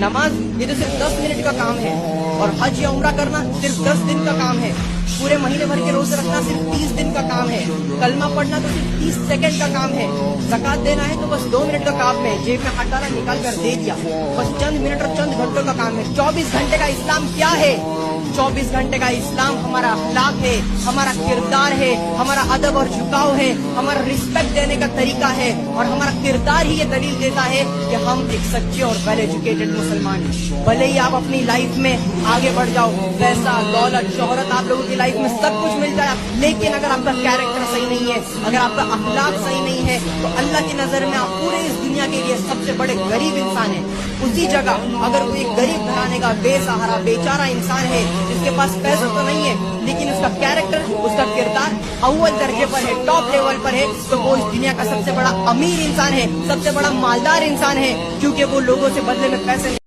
नमाज ये तो सिर्फ 10 मिनट का काम है, और हज या उम्रा करना सिर्फ 10 दिन का काम है, पूरे महीने भर के रोजे रखना सिर्फ 30 दिन का काम है, कलमा पढ़ना तो सिर्फ 30 सेकंड का काम है, ज़कात देना है तो बस 2 मिनट का काम है, जेब में हाथ डाला निकाल कर दे दिया, बस चंद मिनट और चंद घंटों का काम है। 24 घंटे का इस्लाम क्या है? 24 घंटे का इस्लाम हमारा अखलाक है, हमारा किरदार है, हमारा अदब और झुकाव है, हमारा रिस्पेक्ट देने का तरीका है, और हमारा किरदार ही ये दलील देता है कि हम एक सच्चे और वेल एजुकेटेड मुसलमान हैं। भले ही आप अपनी लाइफ में आगे बढ़ जाओ, पैसा दौलत शोहरत आप लोगों की लाइफ में सब कुछ मिल जाए, लेकिन अगर आपका कैरेक्टर सही नहीं है, अगर आपका अखलाक सही नहीं है, तो अल्लाह की नजर में आप पूरे इस दुनिया के लिए सबसे बड़े गरीब इंसान हैं। उसी जगह अगर कोई गरीब घराने का बेसहारा बेचारा इंसान है, जिसके पास पैसा तो नहीं है लेकिन उसका कैरेक्टर उसका किरदार अव्वल दर्जे पर है, टॉप लेवल पर है, तो वो इस दुनिया का सबसे बड़ा अमीर इंसान है, सबसे बड़ा मालदार इंसान है, क्योंकि वो लोगों से बदले में पैसे